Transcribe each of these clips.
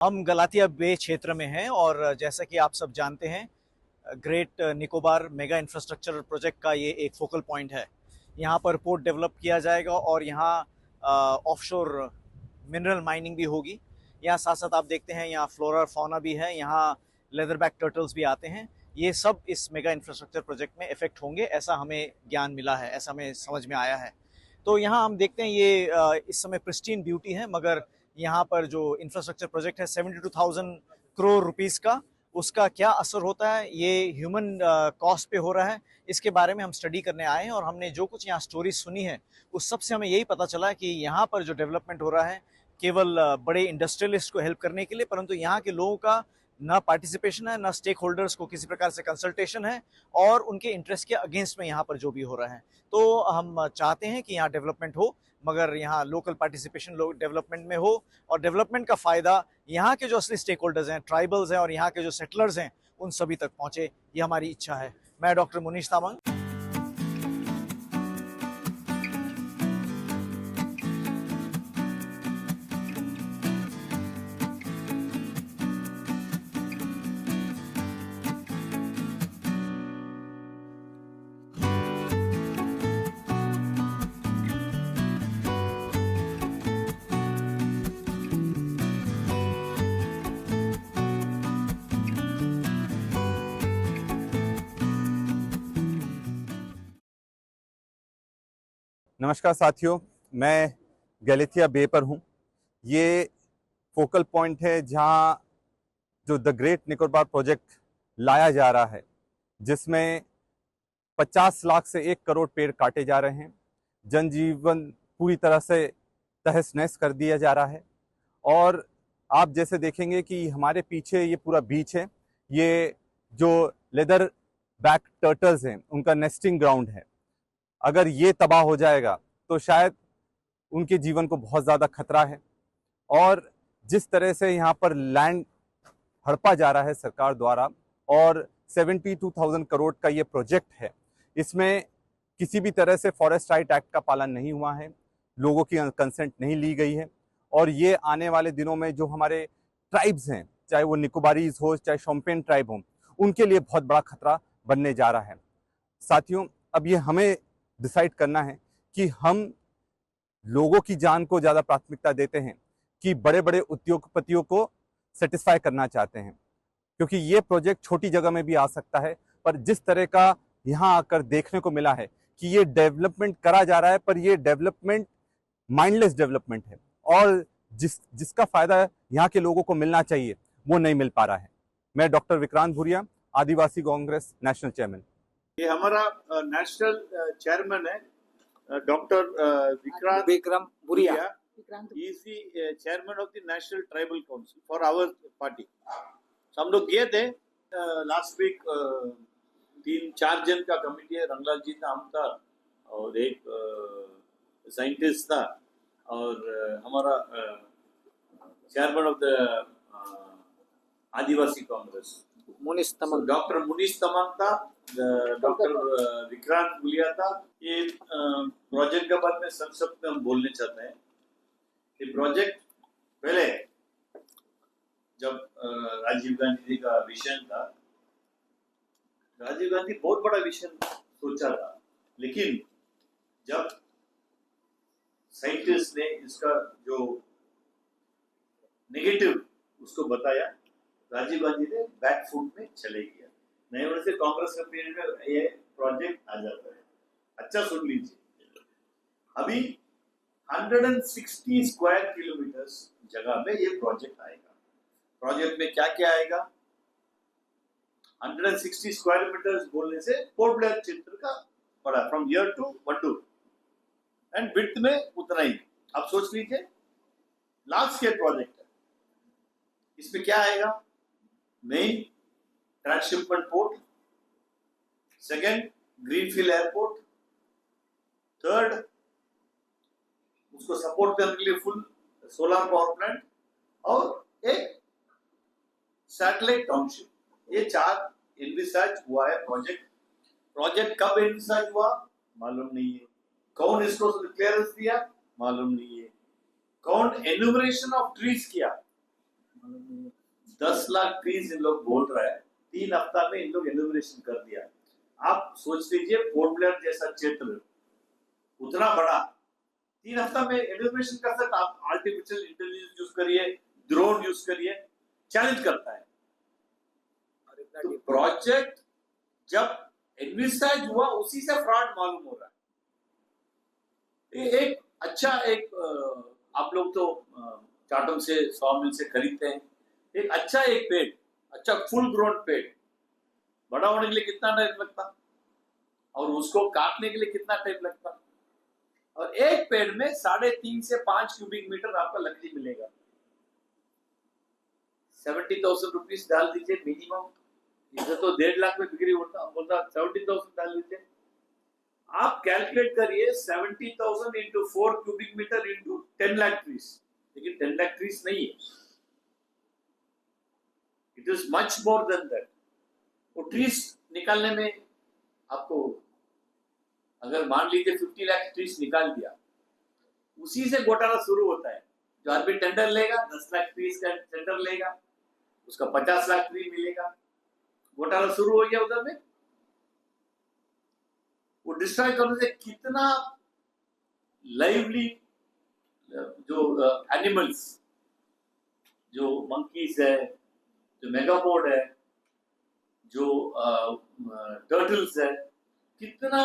हम गलातिया बे क्षेत्र में हैं और जैसा कि आप सब जानते हैं, great Nicobar mega infrastructure project का ये एक फोकल पॉइंट है। यहाँ पर पोर्ट डेवलप किया जाएगा और यहाँ ऑफशोर मिनरल माइनिंग भी होगी। यहाँ साथ साथ आप देखते हैं यहाँ फ्लोरा फौना भी है, यहाँ लेदरबैक टर्टल्स भी आते हैं। ये सब इस मेगा इंफ्रास्ट्रक्चर प्रोजेक्ट में इफेक्ट होंगे, ऐसा हमें ज्ञान मिला है, ऐसा हमें समझ में आया है। तो यहाँ हम देखते हैं ये इस समय प्रिस्टीन ब्यूटी है, मगर यहाँ पर जो इंफ्रास्ट्रक्चर प्रोजेक्ट है 72,000 करोड़ रुपीस का, उसका क्या असर होता है, ये ह्यूमन कॉस्ट पे हो रहा है, इसके बारे में हम स्टडी करने आए हैं। और हमने जो कुछ यहाँ स्टोरी सुनी है उस सब से हमें यही पता चला कि यहाँ पर जो डेवलपमेंट हो रहा है केवल बड़े इंडस्ट्रियलिस्ट को हेल्प करने के लिए, परंतु यहाँ के लोगों का ना पार्टिसिपेशन है, ना स्टेक होल्डर्स को किसी प्रकार से कंसल्टेशन है, और उनके इंटरेस्ट के अगेंस्ट में यहाँ पर जो भी हो रहा है। तो हम चाहते हैं कि यहाँ डेवलपमेंट हो, मगर यहाँ लोकल पार्टिसिपेशन डेवलपमेंट में हो, और डेवलपमेंट का फायदा यहाँ के जो असली स्टेक होल्डर्स हैं, ट्राइबल्स हैं और यहाँ के जो सेटलर्स हैं, उन सभी तक पहुंचे। ये हमारी इच्छा है। मैं डॉक्टर मुनीश तामंग। नमस्कार साथियों, मैं गलातिया बे पर हूँ। ये फोकल पॉइंट है जहाँ जो द ग्रेट निकोबार प्रोजेक्ट लाया जा रहा है, जिसमें 50 लाख से 1 करोड़ पेड़ काटे जा रहे हैं। जनजीवन पूरी तरह से तहस नहस कर दिया जा रहा है। और आप जैसे देखेंगे कि हमारे पीछे ये पूरा बीच है, ये जो लेदर बैक टर्टल्स हैं उनका नेस्टिंग ग्राउंड है। अगर ये तबाह हो जाएगा तो शायद उनके जीवन को बहुत ज़्यादा खतरा है। और जिस तरह से यहाँ पर लैंड हड़पा जा रहा है सरकार द्वारा, और 72,000 करोड़ का ये प्रोजेक्ट है, इसमें किसी भी तरह से फॉरेस्ट राइट एक्ट का पालन नहीं हुआ है, लोगों की कंसेंट नहीं ली गई है। और ये आने वाले दिनों में जो हमारे ट्राइब्स हैं, चाहे वो निकोबारीज हो, चाहे शोम्पेन ट्राइब हो, उनके लिए बहुत बड़ा खतरा बनने जा रहा है। साथियों, अब ये हमें डिसाइड करना है कि हम लोगों की जान को ज़्यादा प्राथमिकता देते हैं कि बड़े बड़े उद्योगपतियों को सेटिस्फाई करना चाहते हैं। क्योंकि ये प्रोजेक्ट छोटी जगह में भी आ सकता है, पर जिस तरह का यहाँ आकर देखने को मिला है कि ये डेवलपमेंट करा जा रहा है, पर ये डेवलपमेंट माइंडलेस डेवलपमेंट है, और जिसका फायदा यहाँ के लोगों को मिलना चाहिए वो नहीं मिल पा रहा है। मैं doctor Vikrant Bhuria, Adivasi Congress national chairman. ये हमारा नेशनल चेयरमैन है doctor Vikram Bhuria. He is the chairman of the national tribal council for our party. हम लोग गए थे लास्ट वीक, 3-4 जन का कमिटी है। रंगलाल जी था, हम था, और एक साइंटिस्ट था, और हमारा chairman of the Adivasi Congress Munish Tamang, doctor Munish Tamang था, डॉक्टर विक्रांत भूलिया था। ये प्रोजेक्ट के बारे में संक्षिप्त में हम बोलने चाहते हैं। ये प्रोजेक्ट पहले जब राजीव गांधी जी का विजन था, राजीव गांधी बहुत बड़ा विजन सोचा था, लेकिन जब साइंटिस्ट ने इसका जो नेगेटिव उसको बताया, राजीव गांधी ने बैक फुट में चले गया। नहीं होने से कांग्रेस के पीरियड में ये प्रोजेक्ट आ जाता है। अच्छा सुन लीजिए, अभी 160 स्क्वायर किलोमीटर जगह में ये प्रोजेक्ट आएगा। प्रोजेक्ट में क्या क्या आएगा? 160 स्क्वायर मीटर बोलने से पोर्ट ब्लेयर क्षेत्र का बड़ा, from here to Wandoor, and width में उतना ही। आप सोच लीजिए, लार्ज स्केल प्रोजेक्ट है। इसमें क्या आएगा? Main transshipment port, second greenfield airport, third उसको सपोर्ट करने के लिए फुल सोलर पावर प्लांट, और एक सैटेलाइट टाउनशिप। ये 4 एनविसाज हुआ है प्रोजेक्ट। प्रोजेक्ट कब एनविसाज हुआ मालूम नहीं है, कौन इसको क्लियरेंस दिया मालूम नहीं है, कौन एन्यूमरेशन ऑफ ट्रीज किया 10 लाख ट्रीज इन लोग बोल रहा है, 3 हफ्ता में इन लोग इनोग्रेशन कर दिया। आप सोच लीजिए पोर्ट ब्लेयर जैसा क्षेत्र उतना बड़ा 3 हफ्ता में इनोग्रेशन कर सकता। आप आर्टिफिशियल इंटेलिजेंस यूज करिए, ड्रोन यूज करिए, चैलेंज करता है। तो प्रोजेक्ट जब एनविसाइज हुआ उसी से फ्रॉड मालूम हो रहा है। एक अच्छा आप लोग तो चाटों से सॉमिल से खरीदते हैं, एक अच्छा एक पेड़, अच्छा फुल ग्रोन पेड़ बड़ा होने के लिए कितना टाइम लगता और उसको काटने के लिए कितना टाइम लगता, और एक पेड़ में 3.5 से 5 क्यूबिक मीटर आपका लकड़ी मिलेगा। 70,000 रुपीज डाल दीजिए मिनिमम, इधर तो 1.5 लाख में बिक्री होता, बोलता 70,000 डाल दीजिए। आप कैलकुलेट करिए 70,000 into 4 cubic metre into 10 lakh trees, लेकिन 10 लाख ट्रीज नहीं है, it is much more than that. वो ट्रीज निकालने में आपको अगर मान लीजिए 50 लाख ट्रीज निकाल दिया, उसी से घोटाला शुरू होता है। जो आदमी टेंडर लेगा 10 लाख ट्रीज का टेंडर लेगा, उसका 50 लाख ट्री मिलेगा, घोटाला शुरू हो गया उधर में। वो डिस्ट्रॉय करने से कितना लाइवली जो एनिमल्स, जो मंकीज है, जो मेगापोड है, जो टर्टल्स है, कितना,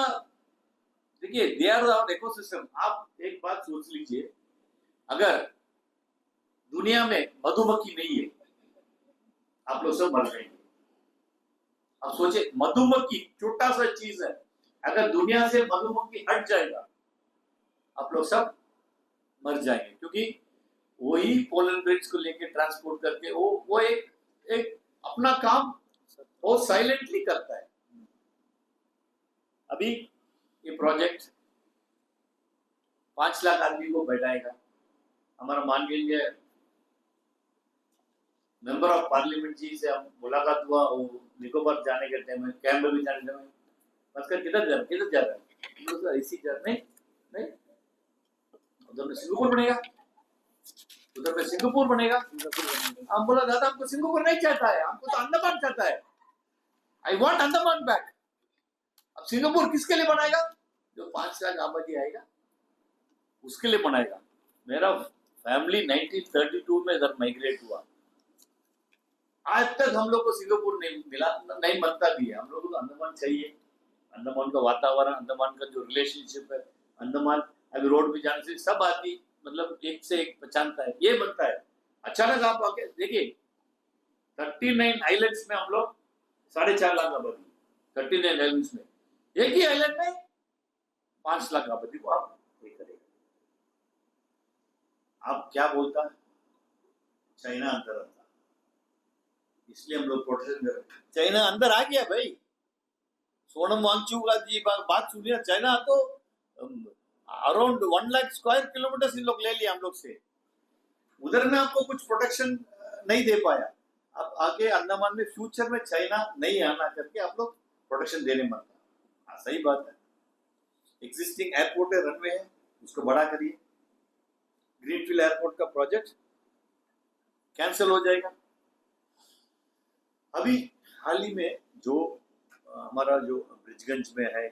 देखिए दे आर आवर इकोसिस्टम। आप एक बात सोच लीजिए, अगर दुनिया में मधुमक्खी नहीं है आप लोग सब मर जाएंगे। अब सोचे मधुमक्खी छोटा सा चीज है, अगर दुनिया से मधुमक्खी हट जाएगा आप लोग सब मर जाएंगे, क्योंकि वही पोलन ग्रेन्स को लेके ट्रांसपोर्ट करके वो एक अपना काम वो साइलेंटली करता है। अभी ये प्रोजेक्ट 5 लाख आदमी को बैठाएगा। हमारा मान लीजिए मेंबर ऑफ पार्लियामेंट जी से हम मुलाकात हुआ, वो निकोबार जाने के टाइम में, कैम्प भी जाने के टाइम में, बस किधर जा रहा है, इसी जा नहीं उधर में सिंगापुर बनेगा, उधर में सिंगापुर बनेगा। हम बोला दादा हमको सिंगापुर नहीं चाहता है, हमको तो अंडमान चाहता है, आई वांट अंडमान बैक। अब सिंगापुर किसके लिए बनाएगा? जो 5 लाख आबादी आएगा उसके लिए बनाएगा। मेरा फैमिली 1932 में इधर माइग्रेट हुआ, आज तक हम लोग को सिंगापुर नहीं मिला, नहीं बनता भी है। हम लोग को अंडमान चाहिए, अंडमान का वातावरण, अंडमान का जो रिलेशनशिप है, अंडमान अभी रोड पे जाने से सब आदमी मतलब एक से एक पहचानता है, ये बनता है। अचानक आप आके देखिए 39 आइलैंड्स में हम लोग 4.5 लाख आबादी, 39 आइलैंड्स में, एक ही आइलैंड में 5 लाख आबादी को आप ये करेगा। आप क्या बोलता है चाइना अंदर आता, इसलिए हम लोग प्रोटेक्शन कर रहे हैं। चाइना अंदर आ गया भाई, सोनम वांगचुक जी बात सुनिए, चाइना तो अराउंड 1 लाख स्क्वायर किलोमीटर इन लोग ले लिया हम लोग से, उधर में आपको कुछ प्रोटेक्शन नहीं दे पाया। अब आगे अंडमान में फ्यूचर में चाइना नहीं आना करके आप लोग प्रोटेक्शन देने मत। हाँ सही बात है, एग्जिस्टिंग एयरपोर्ट है, रनवे है, उसको बड़ा करिए। ग्रीनफील्ड एयरपोर्ट का प्रोजेक्ट कैंसिल हो जाएगा। अभी हाल ही में जो हमारा जो ब्रिजगंज में है,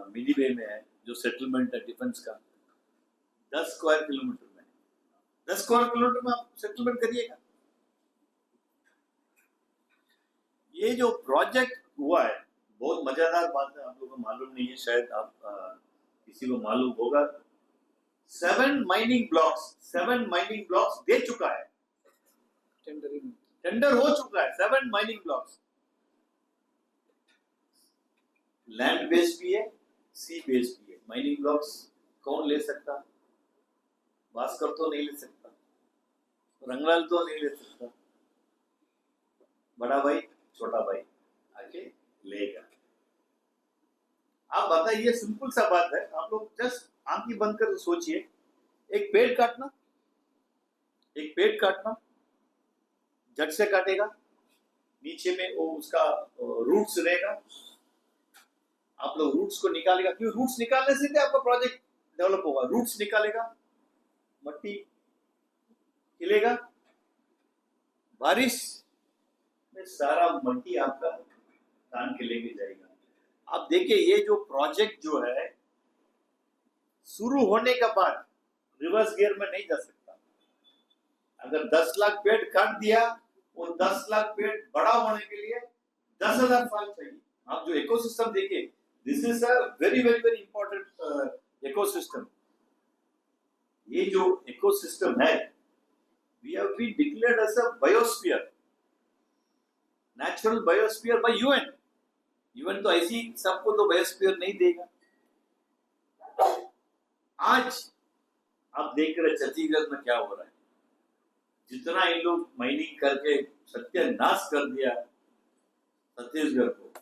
मिनी बे में है, जो सेटलमेंट है डिफेंस का, 10 स्क्वायर किलोमीटर में, 10 स्क्वायर किलोमीटर में आप सेटलमेंट करिएगा। ये जो प्रोजेक्ट हुआ है बहुत मजेदार बात है, आप लोगों को मालूम नहीं है, शायद आप किसी को मालूम होगा। 7 माइनिंग ब्लॉक्स दे चुका है, टेंडर हो चुका है। 7 माइनिंग ब्लॉक्स, लैंड बेस्ड भी है, सी बेस्ड भी है। माइनिंग ब्लॉक्स कौन ले सकता? भास्कर तो नहीं ले सकता, रंगलाल तो नहीं ले सकता, बड़ा भाई छोटा भाई आके लेगा। आप बताइए, सिंपल सा बात है, आप लोग जस्ट आंखें बंद कर सोचिए, एक पेड़ काटना, जड़ से काटेगा, नीचे में वो उसका रूट्स रहेगा, आप लोग रूट्स को निकालेगा। क्यों? रूट्स निकालने से आपका प्रोजेक्ट डेवलप होगा। रूट्स निकालेगा, मट्टी हिलेगा, बारिश में सारा मट्टी आपका तान के लेके जाएगा। आप देखिए ये जो प्रोजेक्ट जो है शुरू होने के बाद रिवर्स गियर में नहीं जा सकता। अगर 10 लाख पेड़ काट दिया, वो 10 लाख पेड़ बड़ा होने के लिए 10,000 साल चाहिए। आप जो इकोसिस्टम देखिए, this is a very very very important ecosystem. ये जो इकोसिस्टम है, we have been declared as a biosphere, natural biosphere by UN. UN तो ऐसी सबको तो बायोस्फीयर नहीं देगा। आज आप देख रहे छत्तीसगढ़ में क्या हो रहा है, जितना इन लोग माइनिंग करके सत्यानाश कर दिया छत्तीसगढ़ को।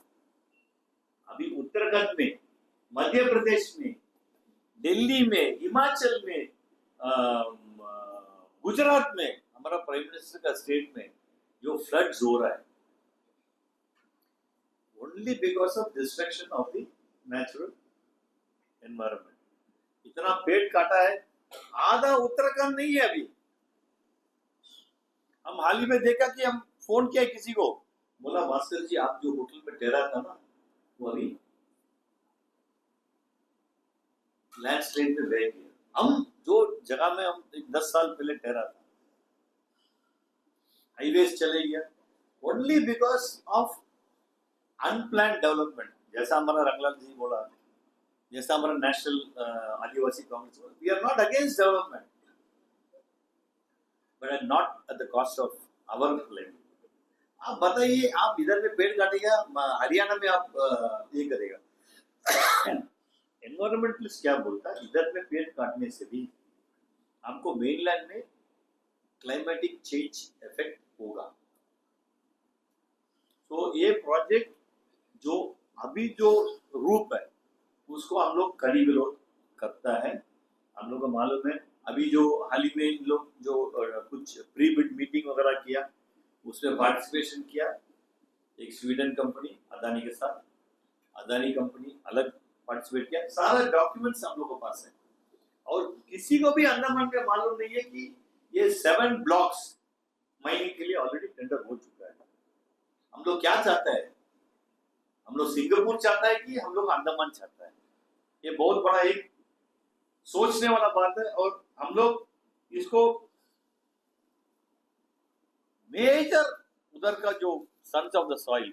अभी उत्तराखंड में, मध्य प्रदेश में, दिल्ली में, हिमाचल में, गुजरात में, हमारा प्राइम मिनिस्टर का स्टेट में जो फ्लड्स हो रहा है, only because of destruction of the natural environment. इतना पेड़ काटा है, आधा उत्तराखंड नहीं है अभी। हम हाल ही में देखा कि हम फोन किया किसी को, बोला भास्कर जी आप जो होटल में ठहरा था ना, वो अभी लैंडस्लाइड में बह गया। हम जो जगह में हम 10 साल पहले ठहरा था, हाईवेज चले गया, only because of unplanned development. जैसा हमारा रंगलाल जी बोला, जैसा हमारा नेशनल आदिवासी कांग्रेस बोला, we are not against development but not at the cost of our land. आप बताइए, आप इधर में पेड़ काटेगा, हरियाणा में आप ये करेगा। एनवायरमेंटलिस्ट क्या बोलता है, इधर में पेड़ काटने से भी हमको मेनलैंड में क्लाइमेटिक चेंज इफेक्ट होगा। तो ये प्रोजेक्ट जो अभी जो रूप है, उसको हम लोग कड़ी विरोध करता है। हम लोग को मालूम है, अभी जो हाल ही में इन लोग जो कुछ प्री बिड मीटिंग वगैरह किया, उसमें पार्टिसिपेशन किया एक स्वीडन कंपनी अदानी के साथ। अदानी कंपनी अलग पार्टिसिपेट किया, सारा डॉक्यूमेंट्स हम लोग के पास है। और किसी को भी अंडमान में मालूम नहीं है कि ये 7 ब्लॉक्स माइनिंग के लिए ऑलरेडी टेंडर हो चुका है। हम लोग क्या चाहता है, हम लोग सिंगापुर चाहता है कि हम लोग अंडमान चाहता है? ये बहुत बड़ा एक सोचने वाला बात है। और हम लोग इसको मेजर उधर का जो sons of the soil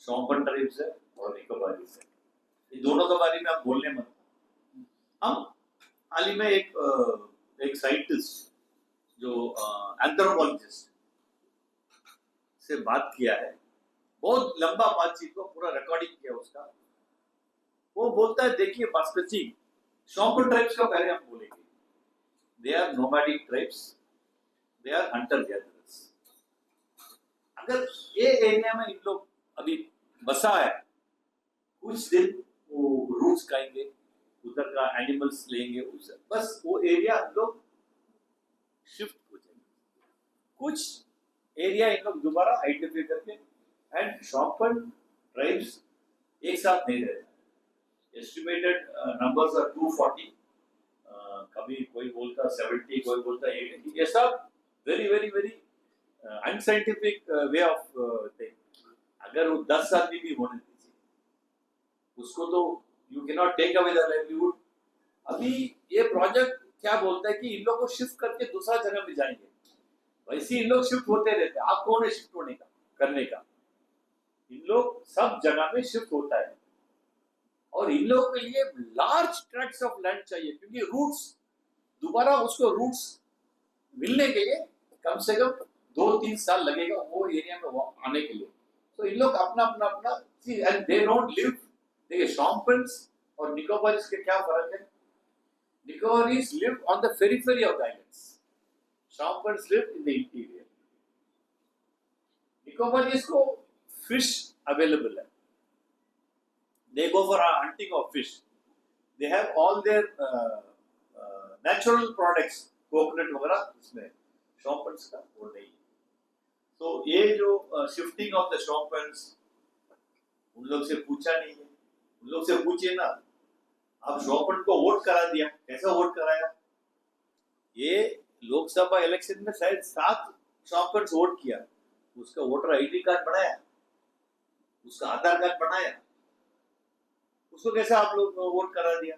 Shompen tribes है और निकोबारीज है, ये दोनों के बारे में आप बोलने मत। हम हाल ही में एक साइंटिस्ट जो एंथ्रोपोलॉजिस्ट से बात किया है, बहुत लंबा बातचीत को पूरा रिकॉर्डिंग किया उसका। वो बोलता है, देखिए भास्कर जी, शॉम्पन ट्राइब्स का पहले हम बोलेंगे, they are nomadic tribes, they are hunter gatherers. अगर ये एरिया में इन लोग अभी बसा है, कुछ दिन वो रूट्स खाएंगे, उधर का एनिमल्स लेंगे, बस वो एरिया हम लोग शिफ्ट हो जाएंगे। कुछ एरिया इन लोग दोबारा आइडेंटिफाई करके, एंड शॉम्पन ट्राइब्स एक साथ नहीं रहते। एस्टिमेटेड नंबर्स आर 240, कभी कोई बोलता 70, कोई बोलता 80। ये सब very very very unscientific way of thing. अगर वो 10 आदमी भी होने दीजिए, उसको तो you can not take away the livelihood. अभी ये प्रोजेक्ट क्या बोलता है कि इन लोग को शिफ्ट करके दूसरा जगह में जाएंगे, वैसे इन लोग शिफ्ट होते रहते हैं। आप कौन है शिफ्ट होने का, करने का? इन लोग सब जगह में शिफ्ट होता है। और इन लोगों के लिए लार्ज ट्रैक्ट्स ऑफ लैंड चाहिए, क्योंकि रूट्स दोबारा उसको रूट्स मिलने के लिए कम से कम 2-3 साल लगेगा वो एरिया में आने के लिए। तो इन लोग अपना अपना अपना एंड दे डोंट लिव। देखिए शॉम्पन्स और निकोबारीज के क्या फर्क है? Nicobarese live on the periphery of the islands, Shompens live in the interior. Nicobarese को फिश अवेलेबल है, they go for hunting of fish, they have all their natural products, coconut वगैरह, इसमें शॉम्पन्स का वो नहीं है। तो ये जो शिफ्टिंग ऑफ द शॉम्पन्स, उन लोग से पूछा नहीं है। उन लोग से पूछिए ना, आप शॉम्पन को वोट करा दिया, कैसा वोट कराया? ये लोकसभा इलेक्शन में शायद 7 शॉपकर्स वोट किया, उसका वोटर आईडी कार्ड बनाया, उसका आधार कार्ड बनाया, उसको कैसे आप लोग वोट करा दिया?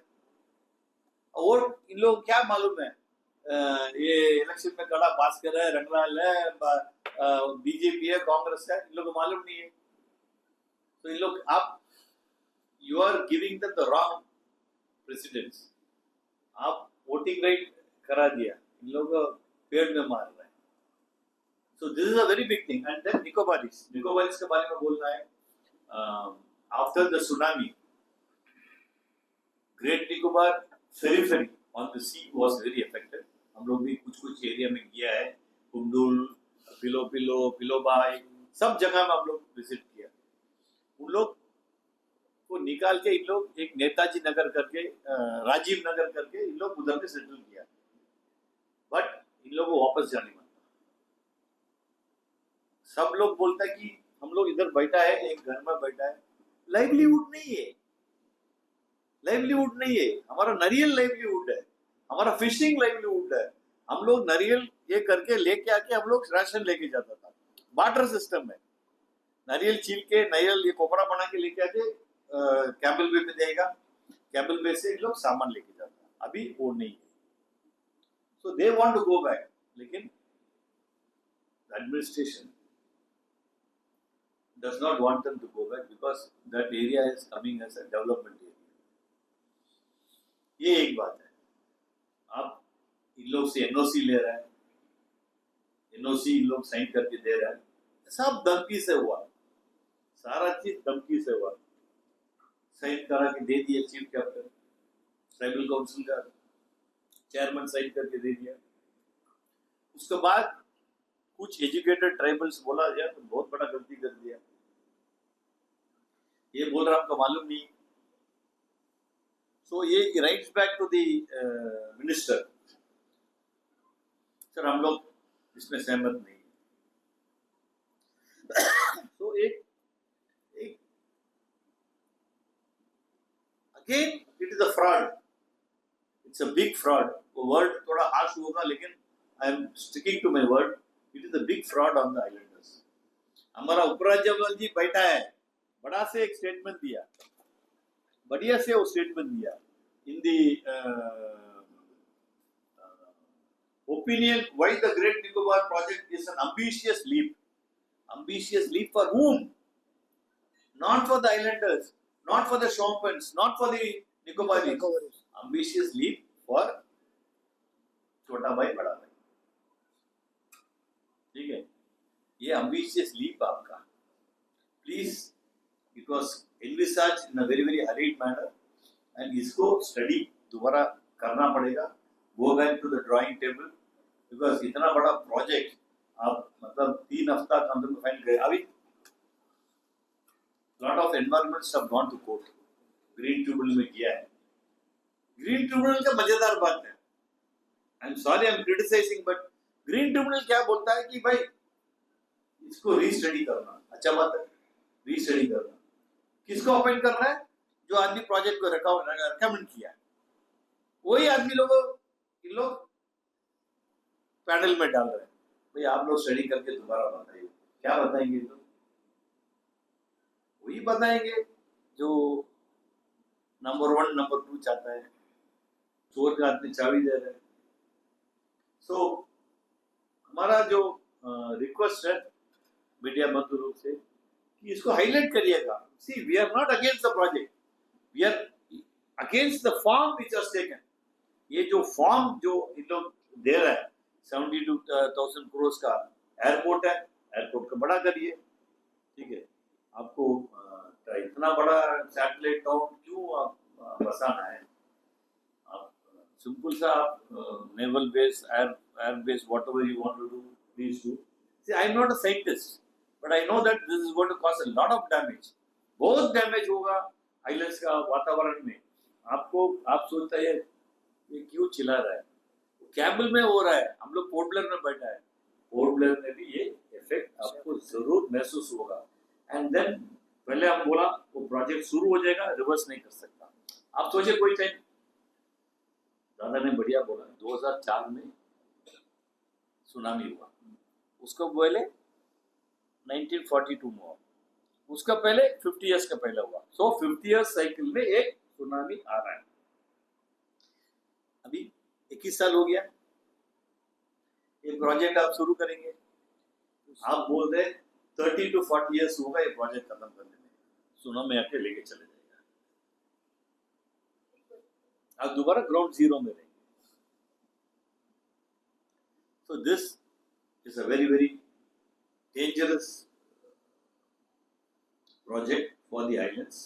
वोट इन लोग क्या मालूम है, ये इलेक्शन में कड़ा पास कर रहा है, रंगलाल है, बीजेपी है, कांग्रेस है, इन लोगों को मालूम नहीं है। तो इन लोग आप you are giving the wrong precedents, आप वोटिंग राइट करा दिया, इन लोगों को पेड़ में मार रहे हैं। So this is a very big thing. And then Nicobarese के बारे में बोलना है। After the tsunami, great Nicobar ferry on the sea was very affected. हम लोग भी कुछ एरिया में गया है, कुंडुल, पिलोबाई, सब जगह में हम लोग विजिट किया। उन लोग को निकाल के इन लोग एक नेताजी नगर करके, राजीव नगर करके इन लोग उधर में सेटल किया, बट इन लोग को वापस जाने मानता। सब लोग बोलता है कि हम लोग इधर बैठा है, एक घर में बैठा है, लाइवलीहुड नहीं है, लाइवलीहुड नहीं है। हमारा नारियल लाइवलीहुड है, हमारा फिशिंग लाइवलीहुड है। हम लोग नारियल ये करके लेके आके हम लोग राशन लेके जाता था, बार्टर सिस्टम है। नारियल छील के, नारियल ये कोपरा बना के लेके आके कैम्बल बे में देगा, कैम्बल बे से लोग सामान लेके जाता है। अभी वो नहीं है, so they want to go back, लेकिन administration does not want them to go back because that area is coming as a development area. ये एक बात है। आप इन लोग से एनओसी ले रहा है, एनओसी इन लोग साइन करके दे रहा है, सब धमकी से हुआ, सारा चीज धमकी से हुआ। साइन करा के दे दिया चीफ कैप्टन, ट्राइबल काउंसिल का चेयरमैन साइन करके दे दिया। उसके बाद कुछ एजुकेटेड ट्राइबल्स बोला यार तो बहुत बड़ा गलती कर दिया, ये बोल रहा हमको मालूम नहीं। सो ये writes back to the minister, sir हम लोग इसमें सहमत नहीं। सो एक again it is a fraud, it's a big fraud. वो वर्ड थोड़ा हार्श होगा, लेकिन I am sticking to my word. It is a big fraud on the islanders. हमारा उपराज्यपाल जी बैठा है, बड़ा से एक स्टेटमेंट दिया, बढ़िया से वो स्टेटमेंट दिया in the opinion why the great Nicobar project is an ambitious leap for whom? Not for the islanders, not for the Shonpans, not for the Nicobaris. Ambitious leap for छोटा भाई बड़ा भाई, ठीक है। ये ambitious leap आपका, please, it was envisaged in a very hurried manner and इसको study दोबारा करना पड़ेगा, go back to the drawing table, because इतना बड़ा प्रोजेक्ट आप मतलब 3 हफ्ता के अंदर में फाइल गए। अभी lot of environments have gone to court, green tribunal में किया है। ग्रीन ट्रिब्यूनल का मजेदार बात है, I am sorry I am criticising, but green tribunal क्या बोलता है कि भाई इसको रीस्टडी करना, अच्छा बात है, रीस्टडी करना। किसको अपॉइंट कर रहा है? जो आदमी प्रोजेक्ट को रिकमेंड किया, वही आदमी इन लोग पैनल में डाल रहे हैं। भाई आप लोग स्टडी करके दोबारा बताइए, क्या बताएंगे? तो वही बताएंगे जो नंबर 1 नंबर 2 चाहता है, चोर का आदमी चाबी दे रहे हैं। सो हमारा जो रिक्वेस्ट है मीडिया बंधु लोग से कि इसको हाईलाइट करिएगा। See, we are not against the project, we are against the form which was taken. ये जो फॉर्म जो इन लोग दे रहा है 72,000 करोड़ का एयरपोर्ट है, एयरपोर्ट को बड़ा करिए, ठीक है। आपको इतना बड़ा सैटेलाइट टाउन क्यों आप बसाना है? आप सिंपल सा आप naval base, air base, whatever you want to do, please do. See, I am not a scientist, but I know that this is going to cause a lot of damage. बहुत damage होगा islands का वातावरण में। आप सोचता है ये क्यों चिल्ला रहा है? कैम्बल में हो रहा है, हम लोग पोर्ट ब्लेयर में बैठा है, पोर्ट ब्लेयर में भी ये इफेक्ट आपको जरूर महसूस होगा। एंड देन पहले हम बोला वो प्रोजेक्ट शुरू हो जाएगा, रिवर्स नहीं कर सकता। आप सोचे कोई टाइम, दादा ने बढ़िया बोला, 2004 में सुनामी हुआ, उसको पहले 1942 में हुआ, उसका पहले 50 इयर्स का पहले हुआ। सो 50 इयर्स साइकिल में एक सुनामी आ रहा है। अभी 21 साल हो गया, ये प्रोजेक्ट आप शुरू करेंगे, आप बोल रहे 30 to 40 इयर्स होगा ये प्रोजेक्ट खत्म करने में, सुनामी आके लेके चले जाएगा, आप दोबारा ग्राउंड जीरो में रहेंगे। So this is a very, very dangerous project for the islands.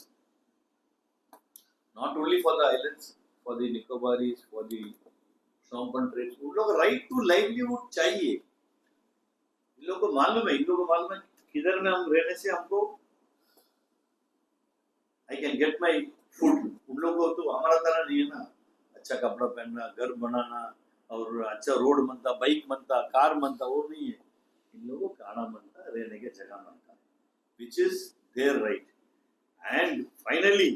Not only for the islands, for the Nicobaris, for the Shompan tribes. उन लोग right to livelihood चाहिए। इन लोगों को मालूम है, किधर में हम रहने से हमको I can get my food। उन लोगों को तो हमारा तरह नहीं है ना, अच्छा कपड़ा पहनना, घर बनाना और अच्छा रोड बनता, बाइक बनता, कार बनता, वो नहीं है। इन लोगों को खाना बनता, रहने के जगह बनता, which is their right। And finally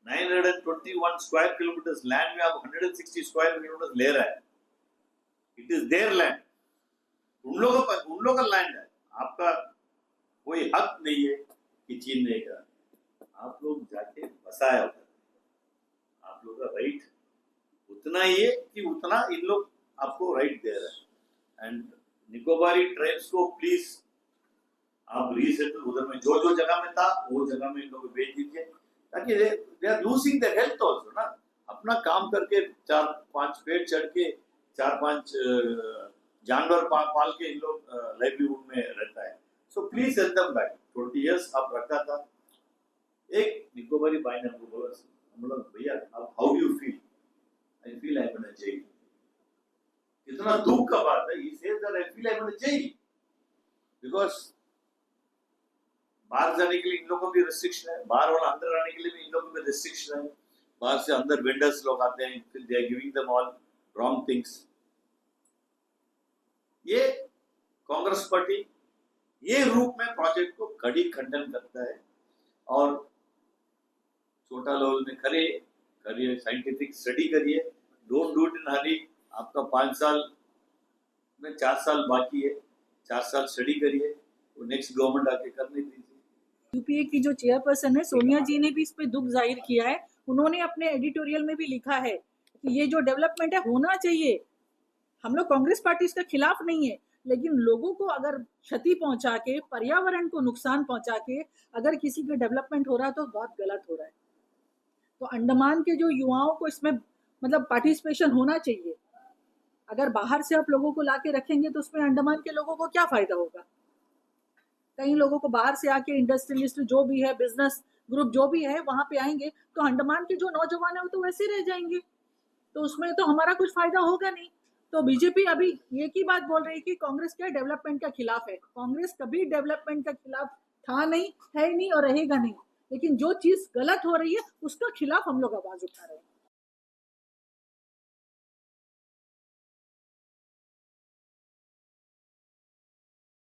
921 square kilometers land में आप 160 square kilometers ले रहा है, it is their land। उन लोगों का लैंड है, आपका कोई हक नहीं है कि छीनने का। आप लोग जाके बसाया होता, आप लोग का राइट उतना ही है कि उतना इन लोग आपको राइट दे रहा है। एंड निकोबारी ट्राइब्स को प्लीज आप रीसेटल उधर में जो जगह में था वो जगह में इन लोग भेज दीजिए, ताकि they are losing their health also ना। अपना काम करके 4-5 पेड़ चढ़ के 4-5 जानवर पाल के इन लोग लाइवलीहुड में रहता है। So please send them back. 20 years आप रखा था। एक निकोबारी भाई ने हमको बोला, हम लोग भैया अब how do you feel? I feel I am in jail. कितना दुख का बात है, he says that I feel I am in jail because बाहर जाने के लिए इन लोगों को भी रिस्ट्रिक्शन है, बाहर वाला अंदर आने के लिए भी इन लोगों को भी रिस्ट्रिक्शन है। बाहर से अंदर वेंडर्स लोग आते हैं, फिर they are giving them all wrong things. ये कांग्रेस पार्टी ये रूप में प्रोजेक्ट को कड़ी खंडन करता है और छोटा लेवल में करिए, साइंटिफिक स्टडी करिए, डोंट डू इट इन हरी। आपका 5 साल में 4 साल बाकी है, 4 साल स्टडी करिए, वो नेक्स्ट गवर्नमेंट आके करने दीजिए। यूपीए की जो चेयरपर्सन है सोनिया जी ने भी इस पे दुख जाहिर किया है। उन्होंने अपने एडिटोरियल में भी लिखा है कि ये जो डेवलपमेंट है होना चाहिए। हम लोग कांग्रेस पार्टी इसके खिलाफ नहीं है, लेकिन लोगों को अगर क्षति पहुंचा के, पर्यावरण को नुकसान पहुंचा के अगर किसी का डेवलपमेंट हो रहा है तो बहुत गलत हो रहा है। तो अंडमान के जो युवाओं को इसमें मतलब पार्टिसिपेशन होना चाहिए। अगर बाहर से आप लोगों को लाके रखेंगे तो उसमें अंडमान के लोगों को क्या फायदा होगा? कई लोगों को बाहर से आके इंडस्ट्रियलिस्ट जो भी है, बिजनेस ग्रुप जो भी है वहां पे आएंगे तो अंडमान के जो नौजवान है वो तो वैसे रह जाएंगे, तो उसमें तो हमारा कुछ फायदा होगा नहीं। तो बीजेपी अभी एक ही बात बोल रही है कि कांग्रेस क्या डेवलपमेंट का खिलाफ है। कांग्रेस कभी डेवलपमेंट का खिलाफ था नहीं, है नहीं और रहेगा नहीं, लेकिन जो चीज गलत हो रही है उसका खिलाफ हम लोग आवाज उठा रहे हैं।